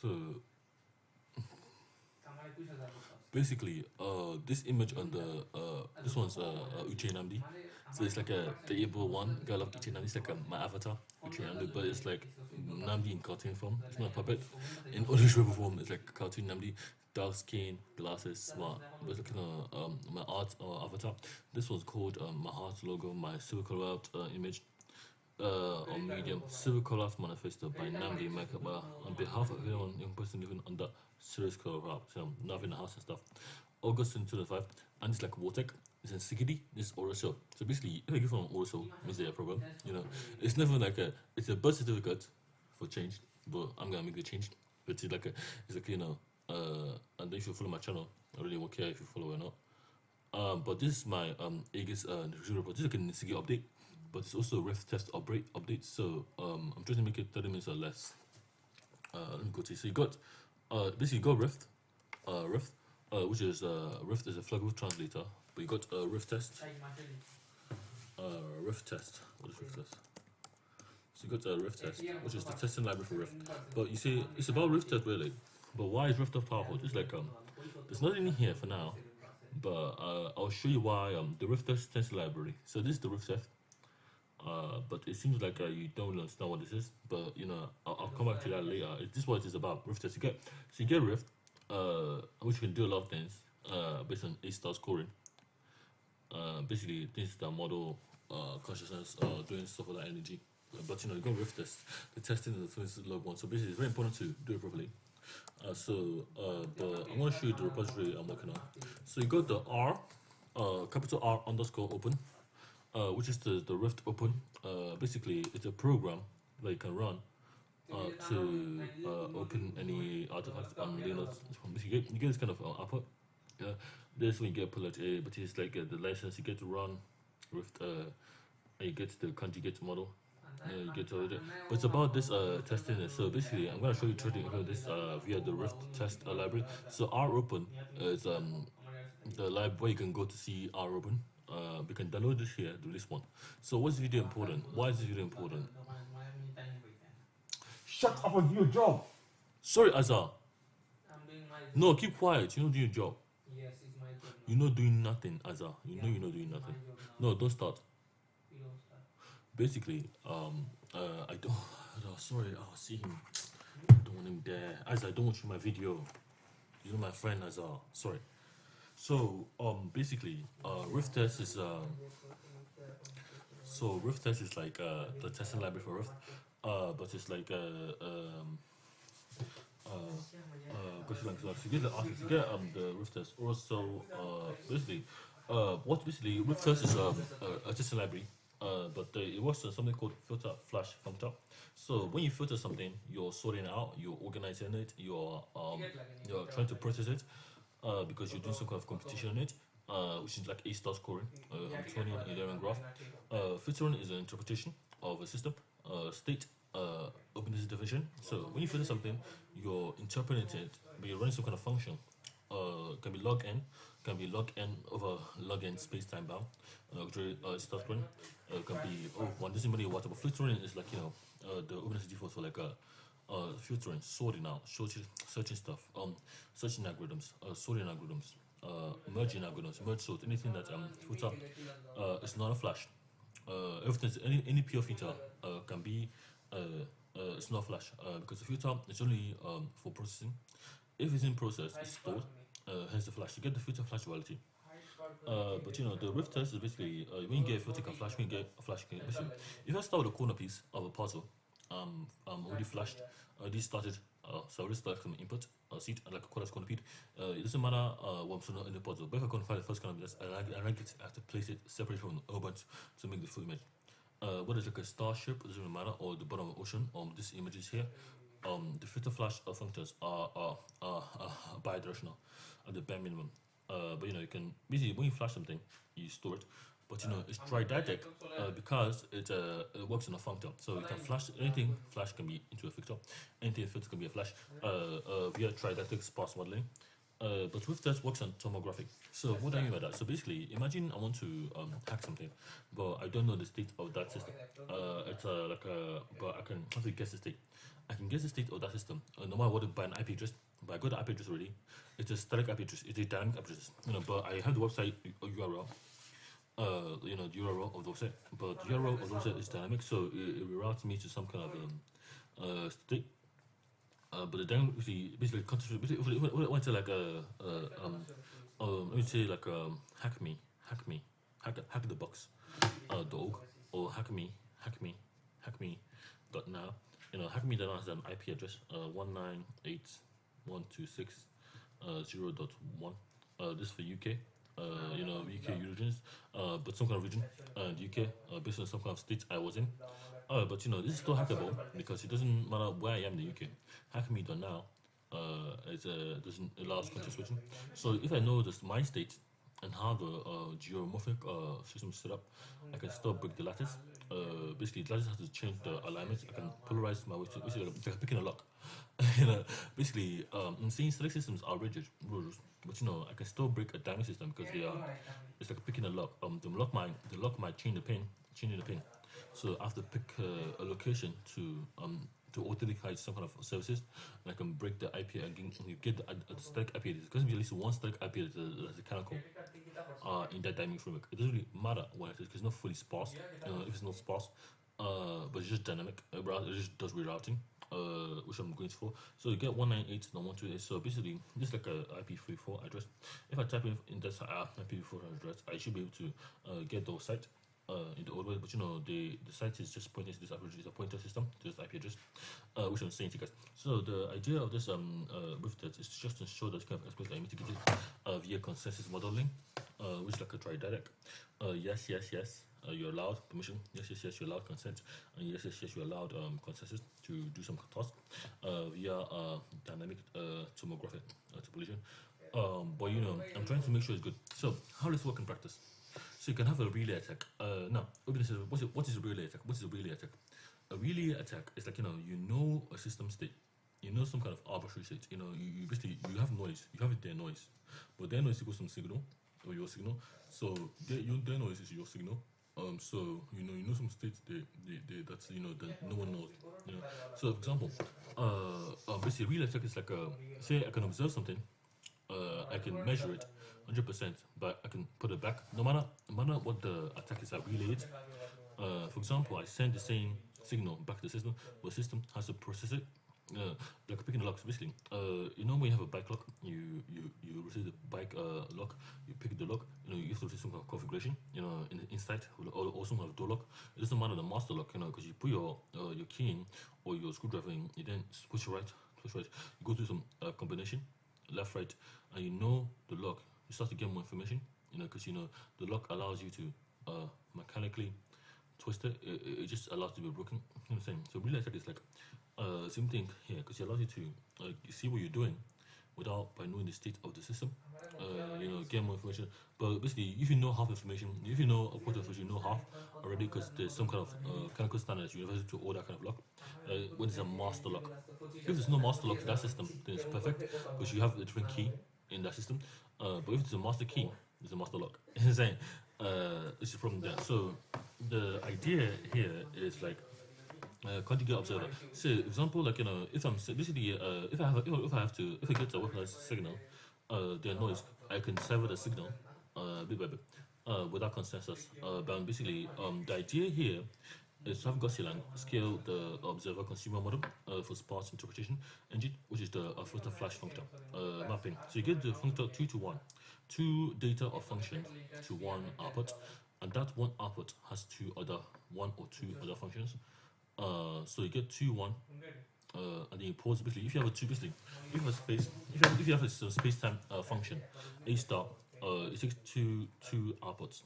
So basically, this image on the this one's Nnamdi. So it's like a table one. Guy love Nnamdi. It's like my avatar, Nnamdi, but it's like Nnamdi in cartoon form. It's not a puppet. In English river form, it's like cartoon Nnamdi. Dark skin, glasses, smart. But it's like my art avatar. This was called my heart logo, my silver color image on Medium, Silver Collapse Manifesto by Nnamdi Makaba on behalf of everyone young person living under serious collapse, not in the house and stuff. August 2005, and it's like Wartech, it's in Sigidi, this oral show. So basically, if I give an oral show, means they have a problem, you know. It's never like it's a birth certificate for change, but I'm gonna make the change. But it's like you know, and then if you follow my channel, I really won't care if you follow or not. But this is my Aegis report. This is like a Sigidi update. But it's also a Rift test update, so I'm trying to make it 30 minutes or less. Let me go to. So you got basically you got Rift, which is Rift is a flaggable translator, but you got Rift test, Rift test. What is Rift test? So you got Rift test, which is the testing library for Rift. But you see, it's about Rift test really. But why is Rift powerful? It's like there's nothing in here for now, but I'll show you why the Rift test testing library. So this is the Rift test. But it seems like you don't understand what this is. But you know, I'll come back to that later. This is what it's about. Rift test. You get Rift, which you can do a lot of things based on A-star scoring. Basically, things that model consciousness, doing stuff with that energy. But you know, you got Rift test. The testing is the log one. So basically, it's very important to do it properly. But I'm going to show you the repository I'm working on. So you got the R, capital R underscore open. Which is the Rift Open. Basically, it's a program that you can run to open any artifact on Linux. You get this kind of output. This when you get Pilot A, but it's like the license you get to run Rift, and you get the conjugate model. You get to it. But it's about this testing it. So basically, I'm gonna show you trading this via the Rift test library. So R Open is the library where you can go to see R Open. We can download this here, do this one. So what's this video important? Why is this video important? Shut up and do your job. Sorry, Azar. No, keep quiet. You're not doing your job. Yes, it's my job. You're not doing nothing, Azar. You know you're not doing nothing. No, don't start. Basically, I don't. Oh, sorry, I'll see him. I don't want him there. Azar, I don't want you in my video. You're my friend, Azar. Sorry. So basically Rift test is Rift test is like the testing library for Rift, but it's like so you get the artist, you get the Rift test. Also basically Rift test is a testing library, but it works on something called filter flash functor. So when you filter something, you're sorting it out, you're organizing it, you're trying to process it. Because you're doing some kind of competition on it, which is like A-star scoring, Hamiltonian 11 graph. Filtering is an interpretation of a system, state, openness definition. So when you filter something, you're interpreting it, but you're running some kind of function. Can be log n over log n space time bound. Star scoring can be one. This is really what, but filtering is like, you know, the openness default for like filtering, sorting out, searching stuff, searching algorithms, sorting algorithms, merging algorithms, merge sort, anything that filter is not a flash. Everything, any pure filter can be it's not flash because the filter is only for processing. If it's in process, it's stored. Hence the flash. You get the filter flash duality. But you know, the Rift test is basically when you get a filter can flash, when you get a flash can basically. If I start with a corner piece of a puzzle, already flashed, already started, so I already started from input, seed, like a corner piece. It doesn't matter what I'm in the puzzle, but if I can't find the first corner piece, I have to place it separate from the bunch to make the full image. What is like a starship, it doesn't really matter, or the bottom of the ocean, this image is here. The filter flash functions are bidirectional at the bare minimum. But you know, you can basically when you flash something, you store it. But you know, it's tridactic because it works on a functor. So you can flash anything. Flash can be into a filter. Anything filter can be a flash via tridactic sparse modeling. But with that works on tomographic. So what do I mean by that? So basically, imagine I want to hack something, but I don't know the state of that system. It's like a, but I can have to guess the state. I can guess the state of that system, no matter what by an IP address. But I got the IP address already. It's a static IP address. It's a dynamic IP address. But I have the website URL. The URL of the website, but the URL of the website is dynamic, so it reroutes me to some kind of state. But the dynamic basically went to like let me say like hack the box .org, or hack me dot now. Hack me dot now has an IP address 198.126.0.1. This for UK. UK regions, but some kind of region, the UK, based on some kind of state I was in. But this is still hackable because it doesn't matter where I am in the UK. Hackme.now doesn't allow us context switching. So if I know this my state and how the geomorphic system is set up, I can still break the lattice. Basically, the lattice has to change the alignments. I can polarize my way to basically like picking a lock. Basically, I'm saying select systems are rigid rules, but I can still break a dynamic system because they are. It's like picking a lock. The lock might change the pin. So I have to pick a location to authenticate some kind of services, and I can break the IP again. You get the static IP. There's going to be at least one static IP that's a canonical in that dynamic framework. It doesn't really matter what it is because it's not fully sparse. If it's not sparse, but it's just dynamic. It just does rerouting. Which I'm going for. So you get 198.128. So basically, this is like a IP34 address. If I type in that IP34 address, I should be able to get those site in the old way. But the site is just pointing to this IP address. It's a pointer system to this IP address, which I'm saying to you guys. So the idea of this with that is just to show that kind of aspect I mitigated via consensus modeling, which is like a triadic. Yes. You're allowed permission. Yes, you're allowed consent. And yes, you're allowed consensus to do some task via dynamic tomographic topology. But I'm trying to make sure it's good. So how does this work in practice? So you can have a relay attack. Now, what is a relay attack? What is a relay attack? A relay attack is like a system state. Some kind of arbitrary state. You basically you have noise. You have their noise, but their noise equals some signal or your signal. So their noise is your signal. So some states that no one knows. So for example, basically relay attack is like say I can observe something, I can measure it 100%, but I can put it back no matter what the attack is that relayed. For example, I send the same signal back to the system, but the system has to process it. Like picking the locks, basically. When you have a bike lock, you receive the bike lock, you pick the lock, you have to receive some kind of configuration, inside, or some kind of door lock. It doesn't matter the master lock, because you put your key in or your screwdriver in, you then switch right, you go through some combination, left, right, and the lock. You start to get more information, because the lock allows you to mechanically twist it. It just allows it to be broken. You know what I'm saying? So relay attack is like same thing here, because it allows you to see what you're doing by knowing the state of the system. Get more information. But basically, if you know half information, if you know a quarter of information, you know half already, because there's some kind of canonical standards universal to all that kind of lock. When it's a master lock, if there's no master lock to that system, then it's perfect because you have a different key in that system. But if it's a master key, it's a master lock. You know what I'm saying? It's the problem there. So the idea here is like conjugate observer. So example, like if I'm basically if I get a weaponized signal, their noise, I can sever the signal bit by bit without consensus. But basically the idea here is to have Gaussian scale the observer consumer model for sparse interpretation engine, which is the filter flash functor mapping. So you get the functor 2 to 1, 2 data or functions to 1 output, and that 1 output has 1 or 2 other functions. So you get 2, 1, and then you pause. Basically, if you have a 2, basically, if you have a space, if you have a space-time function, A star, it takes two outputs.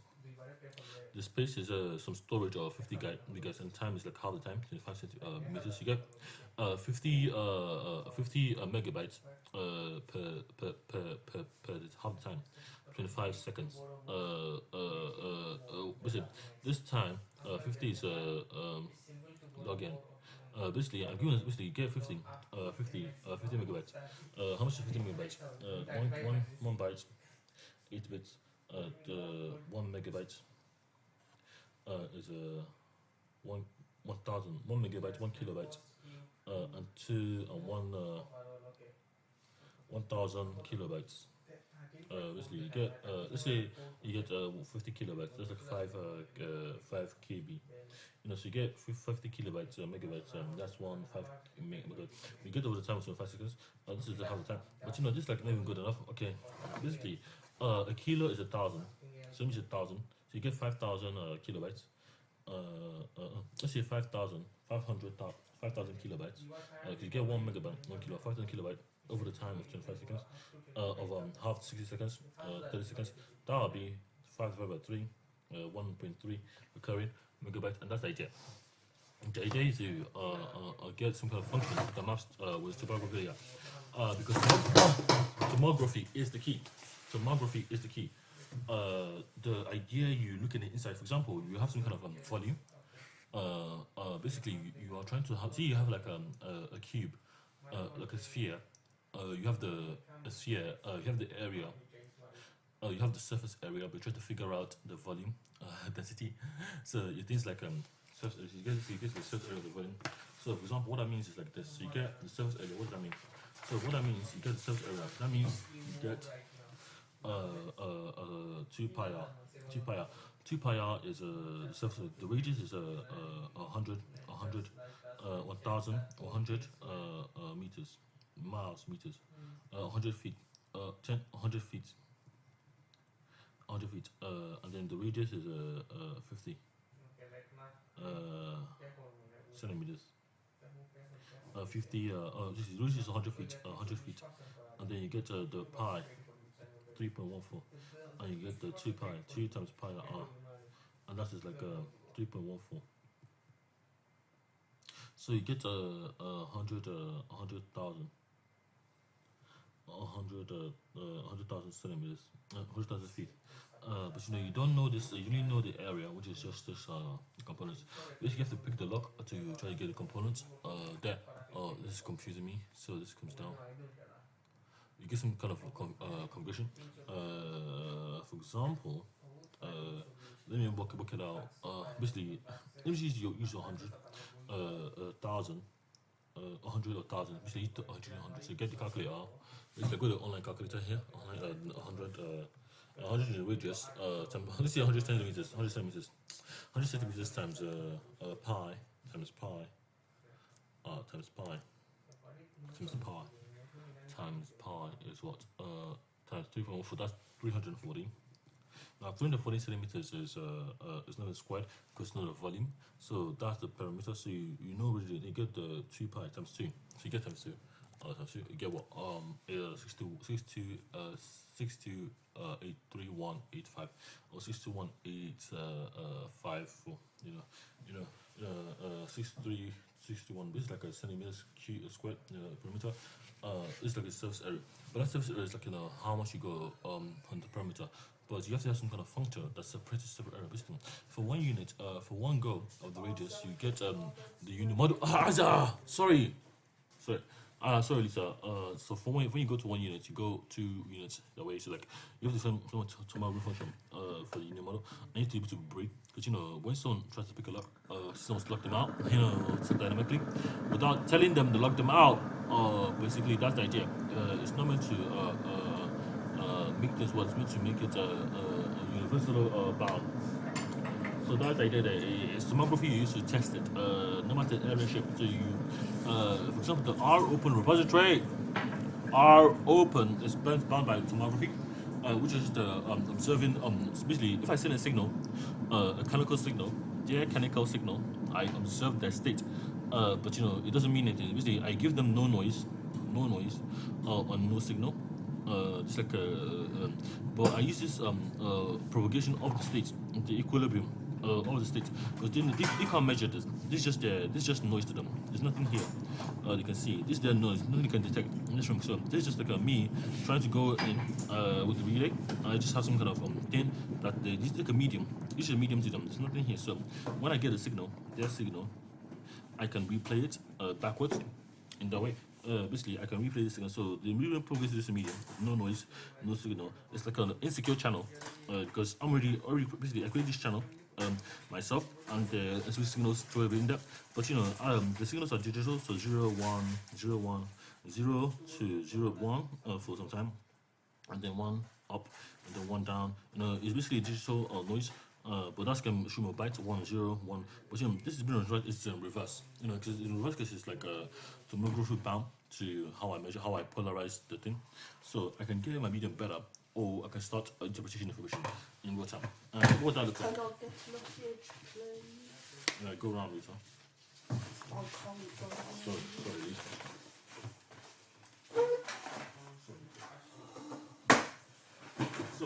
The space is some storage of 50 gigabytes, and time is like half the time, 25 meters. You get 50 megabytes per half the time, 25 seconds. Listen, this time 50 is log n. Basically, I'm giving basically you get 50 megabytes. How much is 50 megabytes? One byte, 8 bits. The 1 megabyte is one 1,000 1 megabyte, 1 kilobyte, and 1,000 kilobytes. Basically, you get let's say you get 50 kilobytes. That's like 5 KB. So you get 50 kilobytes megabytes. That's 5 megabytes. You get over the time with 5 seconds. This is half the time. But this is like not even good enough. Okay, basically, a kilo is 1,000. So it means 1,000. So you get 5,000 kilobytes. Let's say 5,000 kilobytes. You get 1 megabyte, 1 kilo, 5,000 kilobytes over the time of 25 seconds, of half 60 seconds, 30 seconds. That will be 5 divided by 3, 1.3 recurring megabytes, and that's the idea. The idea is to get some kind of function that maps with topography, because tomography is the key. Tomography is the key. The idea you look at the inside, for example, you have some kind of volume. Basically, you are trying to have, see, you have like a cube, like a sphere. You have the sphere, you have the area, you have the surface area, but you try to figure out the volume density. So things like surface area, you get the surface area of the volume. So for example, what that means is like this. So you get the surface area. What does that mean? So what that means, you get the surface area. That means you get 2 pi r. 2 pi r. 2 pi r is the surface. The radius is 100, 1,000, 100 meters, meters, 100 feet, 100 feet, 100 feet, and then the radius is 50 centimeters. 50. This is 100 feet, 100 feet, and then you get the pi, 3.14, and you get the 2 pi, 2 times pi r, and that is like 3.14. So you get 100,000 centimeters, 100,000 feet. But you don't know this. You only know the area, which is just this components. Basically, you have to pick the lock to try to get the components. There. Oh, this is confusing me. So this comes down. You get some kind of configuration. For example, let me work it out. Basically, let me use 100, 1,000, 100 or 1,000. Basically, you 100. So you get the calculator. Let's go to the online calculator here. 100 in the radius. Let's see 100 centimeters. 100 centimeters. 100 centimeters times pi times pi times pi times pi times pi is what? Times 3.14. That's 340. Now 340 centimeters is not squared because it's not a volume. So that's the parameter. So you know really you get the 2 pi times 2. So you get times 2. You get what? 6283185 or 62185. 6361. This is like a centimeters squared perimeter. It's like a surface area, but that surface area is like how much you go on the perimeter. But you have to have some kind of functor that separates the separate area. Basically, for 1 unit, for 1 go of the radius, you get the unit model. Sorry, Lisa. So for when you go to 1 unit, you go 2 units. That way, so like you have to find tomographic function for the unit model. And you have to be able to break, because when someone tries to pick a lock, someone's lock them out, so dynamically, without telling them to lock them out. Basically, that's the idea. It's not meant to make this what it's meant to make it universal bound. So that's the idea that it's tomography you use to test it, no matter the area shape. So you, for example, the R open repository, R open is bound by tomography, which is the observing. Basically, if I send a signal, a chemical signal, I observe their state. But it doesn't mean anything. Basically, I give them no noise, or no signal. Just like but I use this propagation of the states, the equilibrium of the states, because they can't measure this. This is just noise to them. There's nothing here. They can see this is their noise. Nothing they can detect in this room. So this is just like me trying to go in with the relay. I just have some kind of thing that this is like a medium. This is a medium to them. There's nothing here. So when I get a signal, their signal, I can replay it backwards in that way. Basically, I can replay this again. So the medium progress is medium, no noise, no signal. It's like an insecure channel because I'm already basically I created this channel myself, and there's signals to in there. But you know, the signals are digital, so 0, 1, 0, 1, 0 to 0, 1 for some time, and then 1 up, and then 1 down. You know, it's basically digital noise. But that's can assume a byte 1, 0, 1. But you know, this is being reversed. It's in reverse. You know, because in reverse case it's like a tomography bound to how I measure, how I polarize the thing. So I can get my medium better, or I can start interpretation information in real time. What that looks like? Can I get message, please? Go around later. I can't go on. Sorry, Lisa. So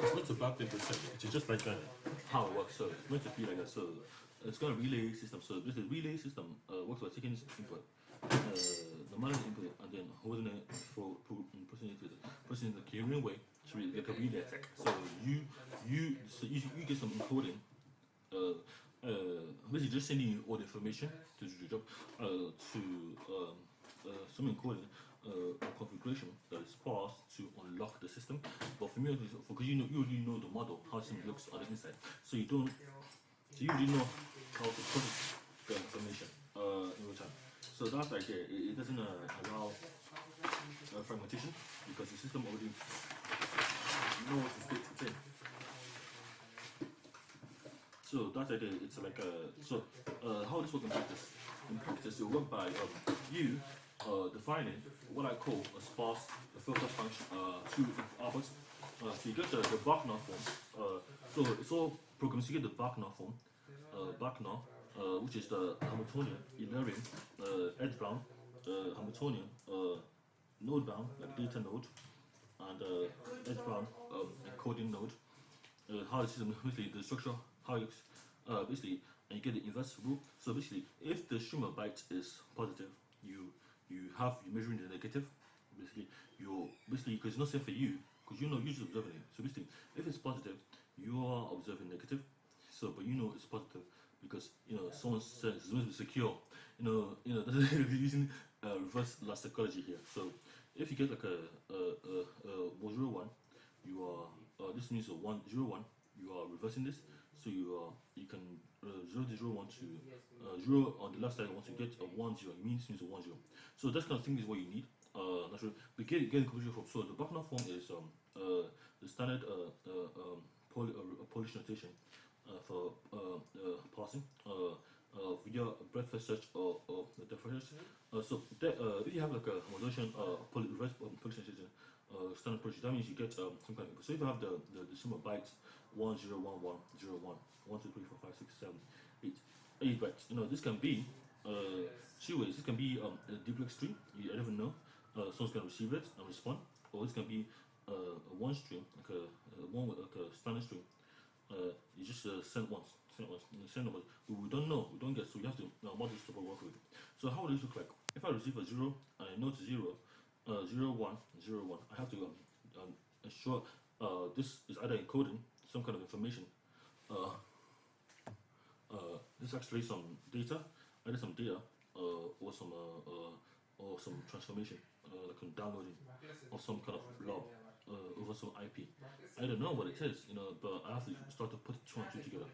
it's not a bad thing per se. It's just like how it works. So it's meant to be like that. So it's got a relay system. So this relay system works by taking this input, the manual input, and then holding it for pushing it the carrying way to like a relay attack. So you get some encoding. Basically just sending you all the information to do the job to some encoding or configuration that is sparse to unlock the system. But for me, because you already know the model, how something looks on the inside, so you already know how to process the information in real time. So that's the idea. It doesn't allow fragmentation because the system already knows the state it's in. So that's the idea. It's like how this works in practice? In practice, it works by you defining what I call a sparse filter function to outputs. So you get the Wagner form. So it's all programs. You get the Wagner form, Wagner, which is the Hamiltonian, Eulerian, edge bound, Hamiltonian, node bound, like data node, and edge bound encoding node. How the system basically the structure, how it's basically, and you get the inverse rule. So basically, if the stream of bytes is positive, you're measuring the negative. Basically, because it's not safe for you, because you're just observing it. So basically, if it's positive, you are observing negative. So, but you know it's positive because someone says it's going to be secure. That's using reverse law psychology here. So if you get like a 0, 1, you are this means a 1, 0, 1. You are reversing this, so you can 0 to 0, 1 to 0 on the left side. Once you get a 1, 0, it means a 1, 0. So that kind of thing is what you need. Not sure, but get conclusion from. So the Wagner form is the standard Polish notation for parsing via breadth-first search or the first. So if you have like a homologation reverse Polish notation standard approach, that means you get some kind of. So if you have the sum of bytes 1, 0, 1, 1, 0, 1, 1, 2, 3, 4, 5, 6, 7, 8 bytes. This can be two ways. This can be a duplex string. I don't even know. Someone's going to receive it and respond, or this can be a one string, like a standard string. You just send once. Send numbers. We don't know. We don't get. So you have to model this to work with it. So how would this look like? If I receive a 0 and I know it's 0, 0, 1, 0, 1, I have to ensure this is either encoding some kind of information. This is actually some data, either some data or some transformation, like a downloading of some kind of log over some IP. I don't know what it is, but I have to start to put 2 and 2 together.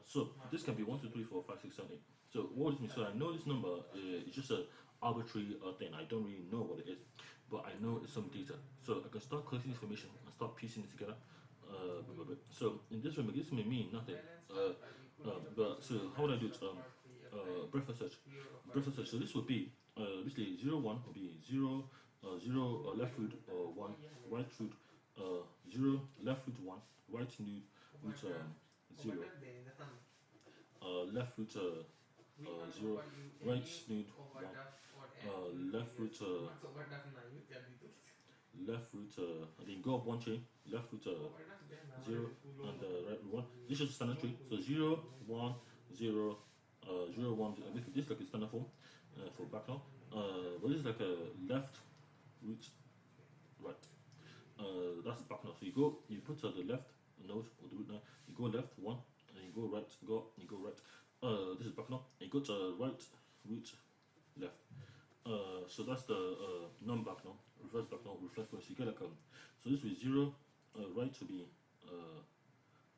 So this can be 1, 2, 3, 4, 5, 6, 7, 8. So what does it mean? So I know this number is just an arbitrary thing. I don't really know what it is, but I know it's some data. So I can start collecting information and start piecing it together. So in this way, this may mean nothing. But so how would I do it? Breadth-first search. Breadth-first search. So this would be basically 0, 1 would be 0, 0 left root 1, right root 0, left root 1, right root 0, left root 0, right snood 1, left root and then go up one chain, left root 0 and right root 1. This is standard tree. So 0, 1, 0, 0, 1. This is like a standard form for background. But this is like a left root right. That's background. So you put the left node or the root node, you go left 1, and you go right, and you go right. this is back now. And you go to right, root, left. So that's the non-back now, reverse back now, reflex point. So you get like so this will be 0, right to be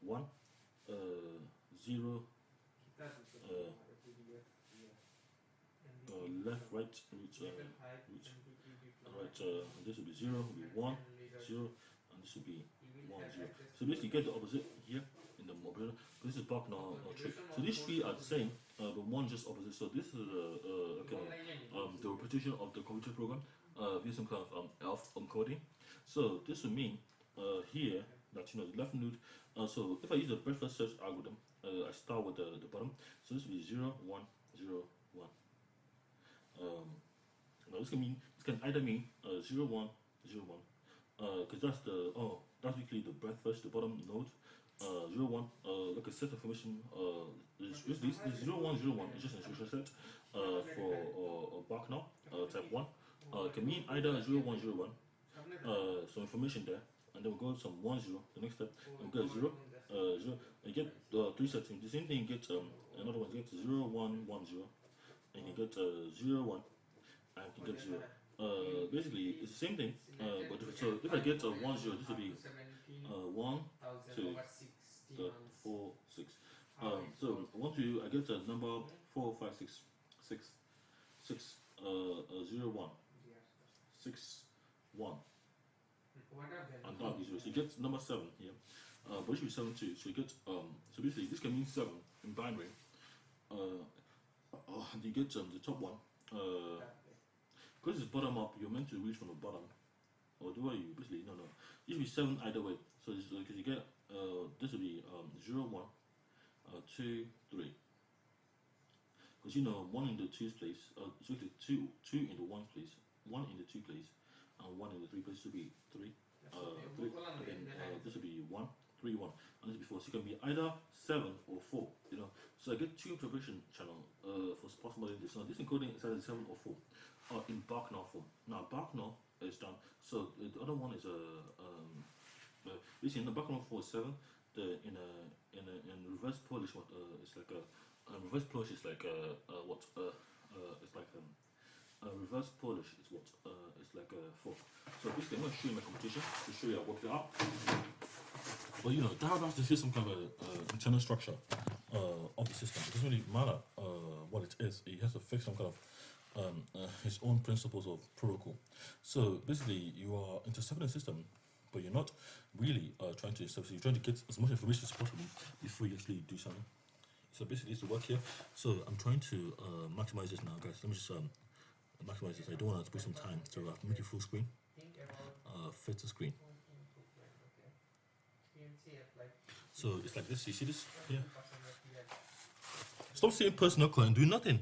1, 0, left, right, root, right. This will be 0, will be 1, 0, and this will be 1, 0. So basically, you get the opposite here in the operator. This is back now tree. So these three are the same, but one just opposite. So this is the repetition of the computer program with some kind of ELF encoding. So this will mean here that the left node. So if I use the breadth-first search algorithm, I start with the bottom. So this will be 0, 1, 0, 1. Now this can either mean 0, 1, 0, 1, because that's that's basically the breadth first, the bottom node. 0, 1, like a set of information. This 0, 1, 0, 1 is just an instruction set for back now type 1. It can mean either 0, 1, 0, 1, some information there, and then we'll go some 1, 0. The next step, and we'll get 0, 0. And you get 3 sets. The same thing, you get another one. You get 0, 1, 1, 0, and you get 0, 1. And you get 0. Basically, it's the same thing, but so if I get 1, 0, this will be 1, 2, 3, 4, 6. So I get a number 4, 5, 6, 0, 1, 6, 1, and that is 0. So you get number 7 here, but it should be 7 too. So you get so basically this can mean 7 in binary. And you get the top one. Because it's bottom up, you're meant to reach from the bottom. Or do you? Basically, no. It should be 7 either way. So because you get this will be 0, 1, 2, 3. Because 1 in the 2's place, so the 2 in the 1's place, 1 in the 2 place, and 1 in the 3 place should be 3. 3. And then this will be 1, 3, 1, and this will be 4. So it can be either 7 or 4. So I get 2 preparation channel for Sparse modeling this. Now this encoding is either 7 or 4. In Barknow form. Now Barknow is done. So the other one is basically in the Barknow 4 is 7. In reverse Polish, it's like reverse Polish is like it's like reverse Polish is what it's like 4. So basically I'm going to show you my computation to show you I worked it out. But that's to see some kind of internal structure of the system. It doesn't really matter what it is. It has to fix some kind of his own principles of protocol. So basically, you are intercepting the system, but you're not really trying to intercept. You're trying to get as much information as possible before you actually do something. So basically, it's the work here. So I'm trying to maximize this now, guys. Let me just maximize this. I don't want to waste some time, so I have to make it full screen. Fit the screen. So it's like this. You see this here? Stop saying personal code and do nothing.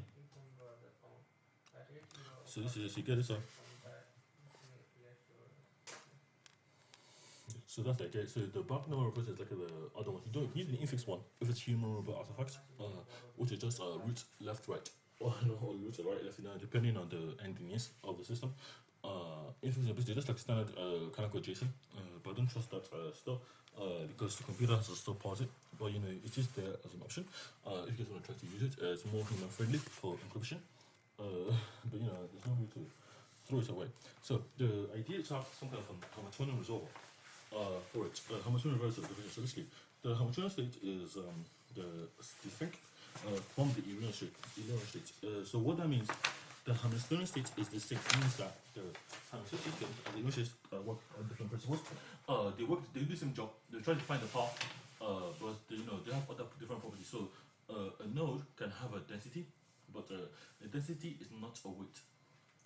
So this is, you get this up. So that's the idea. So the Barknow reverse is like the other one. You don't use the infix one if it's human robot artifacts, which is just root left right, or root right left, depending on the endiness of the system. Infix is basically just like standard canonical JSON, but don't trust that still because the computer has to still pause it. But it is there as an option if you guys want to try to use it. It's more human friendly for encryption. But there's no way to throw it away. So the idea is to have some kind of Hamiltonian resolver for it. Hamiltonian reverse of division. So basically, the Hamiltonian state is distinct from the Euler state. So what that means, the Hamiltonian state is distinct. Means that the Hamiltonian state and the Euler state work on different principles. They do the same job. They try to find the path, but they have other different properties. So a node can have a density. But the density is not a weight.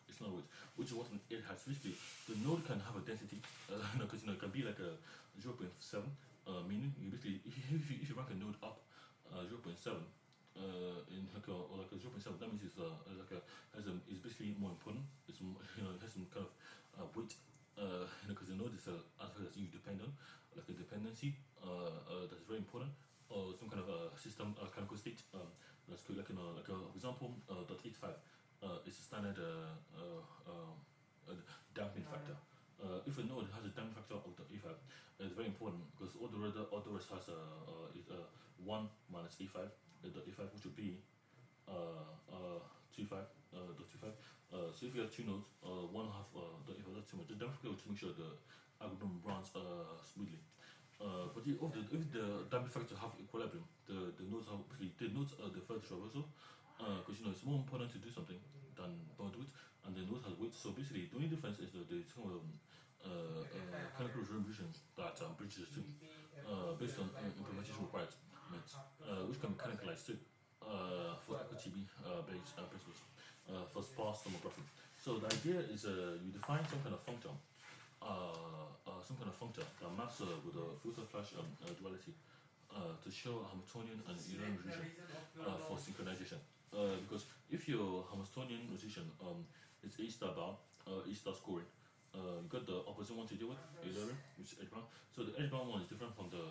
It's not a weight, which is what it has. Basically, the node can have a density, because it can be like a 0.7, meaning if you rank a node up 0.7 in like a 0.7, that means it's is basically more important. It's it has some kind of weight, because the node is an artifact that's you depend on, like a dependency that's very important, or some kind of system canonical state. Let's go like for example, .85 is a standard damping factor. If a node has a damping factor of .85, E5. It's very important because all the rest has is 1 minus E5, dot E5, which would be 25, dot 25. So if you have two nodes, one half dot E5, that's too much. Just don't forget to make sure the algorithm runs smoothly. But if the damage factor have equilibrium, the nodes have the nodes are the first traversal, because it's more important to do something than don't do it, and the node has weight. So basically, the only difference is the canonical resolution that bridges the two, based on implementation requirements, which can be categorized too, for equity based principles, for sparse tomography. So the idea is you define some kind of function that maps with a filter flash duality to show Hamiltonian and Euler resolution for synchronization. Because if your Hamiltonian resolution is A star bound, A star scoring, you got the opposite one to deal with, Euler, which is edge bound. So the edge bound one is different from the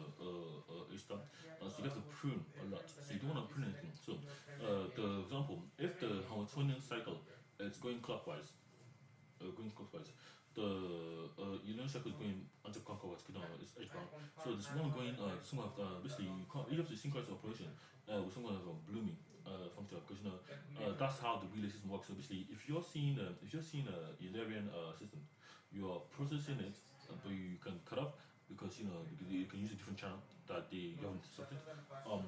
A star, so you have to prune a lot. So you don't want to prune anything. So the example, if the Hamiltonian cycle is going clockwise, the Euler cycle is going anti-clockwise because it's edge bound. So this one going some of basically you have to synchronize the operation with some kind of blooming function, because that's how the relay system works. So basically, if you're seeing a Eulerian system, you are processing it, but you can cut off because you can use a different channel that you haven't selected.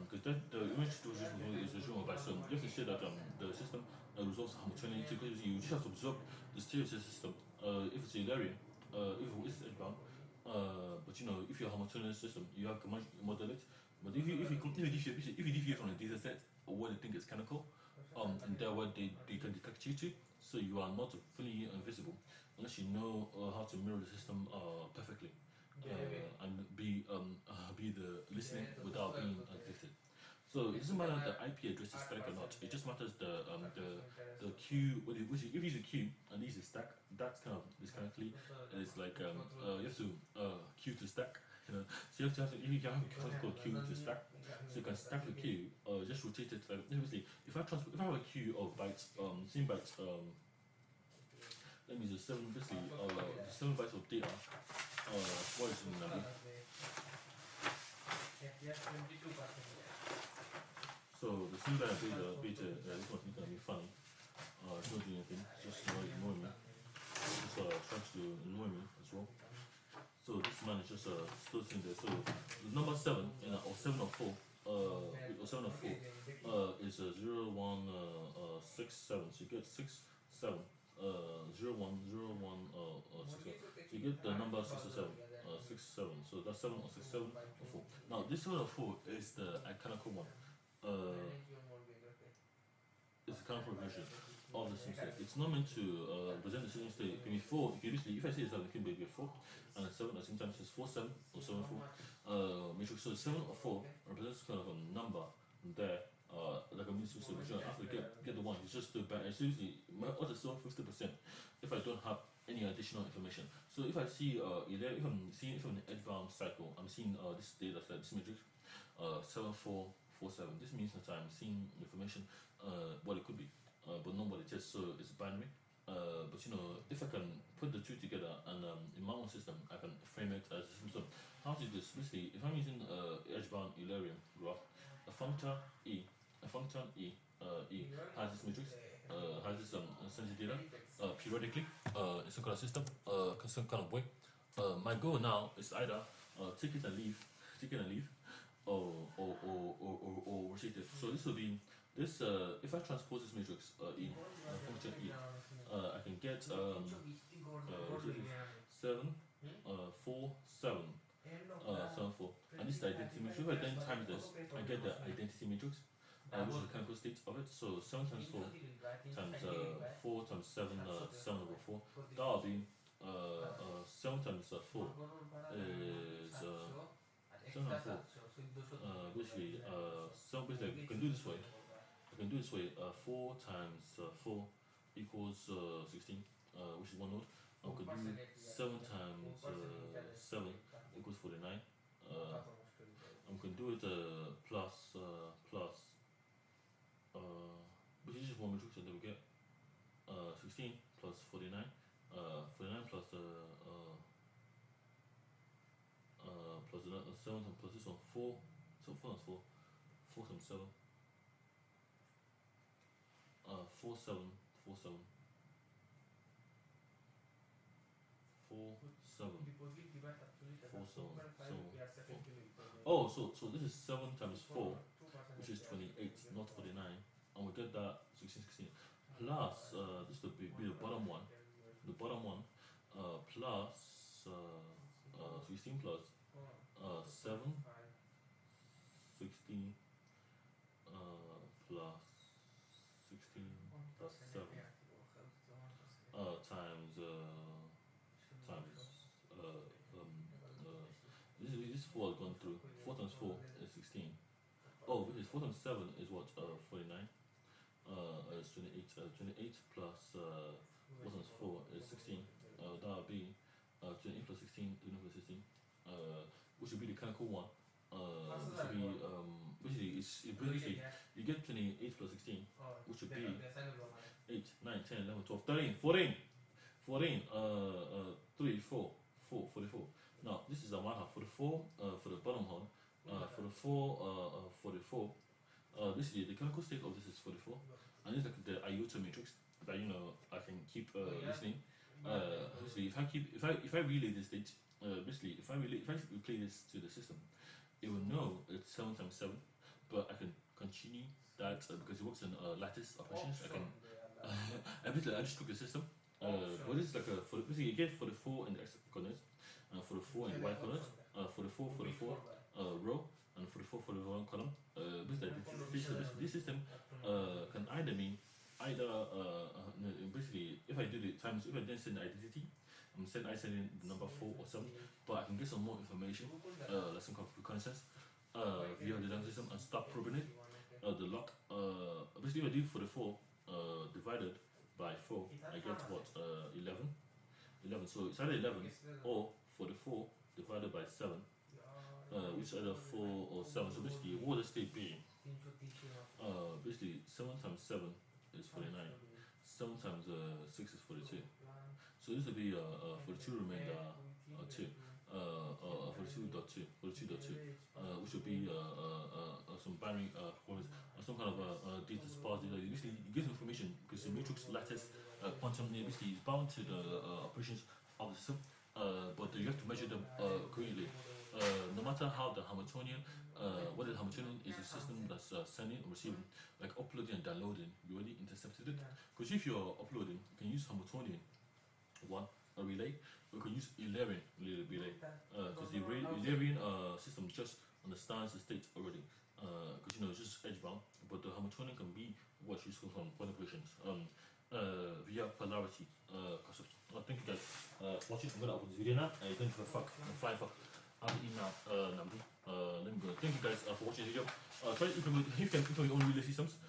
Because the image distribution is a by, so you have to say that the system resolves Hamiltonian, because you just have to observe the stereo system. If it's Eulerian, if it's edge bound, but if you're a Hamiltonian system, you have to model it. But if you deviate from the data set or what they think is canonical, and there where they can detect you to, so you are not fully invisible unless you know how to mirror the system perfectly, and be the listening without being detected. So it doesn't matter the IP address is static or not. It just matters the queue. If you use a queue and use a stack, that's kind of disconnectedly. It's like you have to queue to stack. So you have a called queue to stack. So you can stack the queue, just rotate it. Obviously, if I have a queue of bytes, same bytes, that means the 7 basically the 7 bytes of data. What is in Nnamdi? So the 7 bytes of data, this one's gonna be funny. It's not doing anything. It's just ignoring me. It's trying to annoy me as well. So this man is just still sitting there. So the number 7 or 7 or 4 or 7 or 4 is 0, 1, 6, 7. So you get 6, 7, 0, 1, 0, 1, 6, 7. So you get the number 6 or 7, 6, 7. So that's 7 or 6, 7 or 4. Now this 7 or 4 is the canonical one. It's a canonical version of the system state. It's not meant to present the system state. It can be 4. Basically, if I say 7, it can be a 4 and a 7 at the same time. It's 4, 7 or 7, 4 matrix. So 7 or 4 represents kind of a number there, like a means system. Which after get the 1, it's just too bad. It's usually my odds are still 50% if I don't have any additional information. So if I see if I'm an edge bound cycle, I'm seeing this data set, this matrix, 7, 4, 4, 7. This means that I'm seeing information, what it could be, but not what it is. So it's binary. But if I can put the two together and in my own system, I can frame it as a system. So how to do this? Basically, if I'm using edge-bound Eulerian graph, a function E has this matrix, has this sensitive data periodically in some kind of system, some kind of way. My goal now is either take it and leave, or rotate it. So this will be this. If I transpose this matrix E, function E, I can get 7, 4, 7, 7, 4, and this is the identity matrix. If I then times this, I get the identity matrix, which is the canonical state of it. So 7 times 4 times 4 times 7, 7 over 4. That will be 7 times 4 is 7 and 4. Basically, I can do this way. 4 times 4 equals 16, which is one node. I could do 7 times 7 equals 49. I can do it plus, which is just one matrix, and then we get 16 plus 49. 49 plus plus 7 plus this one 4. So 4 times 4, 4 times 7. 4 7 4 7 4 7 4 7 Oh, so this is 7 times 4, which is 28, not 49, and we get that 16 16 plus this would be the bottom one, plus 16 plus 7 16 plus 16 plus 7 times this 4 has gone through. 4 times 4 is 16. Oh, because 4 times 7 is what? 49. It's 28. 28 plus 4 times 4 is 16. That would be 28 plus 16, 29 plus 16. Which would be the canonical one. Which would be basically you get 28 plus 16, which would be 8, 9, 10, 11, 12, 13, 14, 14, 3, 4, 4, 44. Now this is a 1/2 44 for the bottom one. For the 44. This is the chemical state of this is 44, and it's like the iota matrix that I can keep listening. Basically, if I relay this state, basically if I replay this to the system, it will know it's 7 times 7, but I can continue that because it works in lattice operations. I can I just took the system. But this is like basically you get 44 in the x coordinates, 44 in the y coordinates, 44 row, and 44 for the one column. This system can either mean basically if I do the times, if I then send the identity, I send in the number 4 or 7, but I can get some more information, like some kind of reconnaissance via the design system and start probing it. The log, basically if I do 44 divided by 4, I get what? 11. So it's either 11 or 44 divided by 7, which is either 4 or 7. So basically, what would the state be? Basically, 7 times 7 is 49. 7 times 6 is 42. So this would be 42 remainder 2. 42.2, which would be some binary some kind of data sparse data. Basically, it gives information because the matrix lattice quantum basically is bound to the operations of the system, but you have to measure them correctly. No matter how the Hamiltonian, whether the Hamiltonian is a system that's sending or receiving, like uploading and downloading, you already intercepted it. Because if you're uploading, you can use Hamiltonian a relay, or you can use Eulerian relay, because the Eulerian system just understands the state already, because it's just edge bound, but the Hamiltonian can be what's useful from point operations via polarity concept. Thank you guys for watching. I'm gonna open this video now. Thank you for the fuck, I'm flying fuck. I'm eating now, Nnamdi. Let me go. Thank you guys for watching the video. Try to implement, if you can implement your own relay systems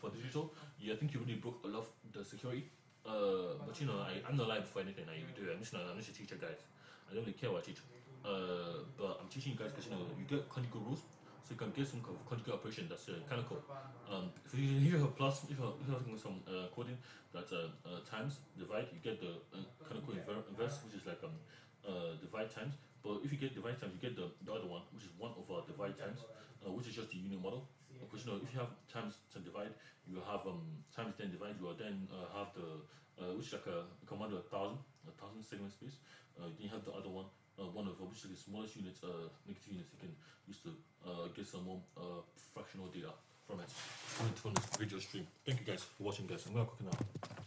for digital. Yeah, I think you really broke a lot of the security. But I'm not liable for anything you do. I'm just a teacher, guys. I don't really care what I teach. But I'm teaching you guys because you get canonical rules, so you can get some kind of canonical operation that's canonical. If you have a plus, if you're having some coding that times divide, you get the canonical inverse, which is like divide times. But if you get divide times, you get the other one, which is 1 over divide times, which is just the union model. Because if you have times to divide, you will have times 10 divide, you will then have the which is like a command of 1,000 segment space. Then you have the other one, 1 over, which is the smallest units, negative units you can use to get some more fractional data from it from this video stream. Thank you guys for watching, guys. I'm gonna cook it now.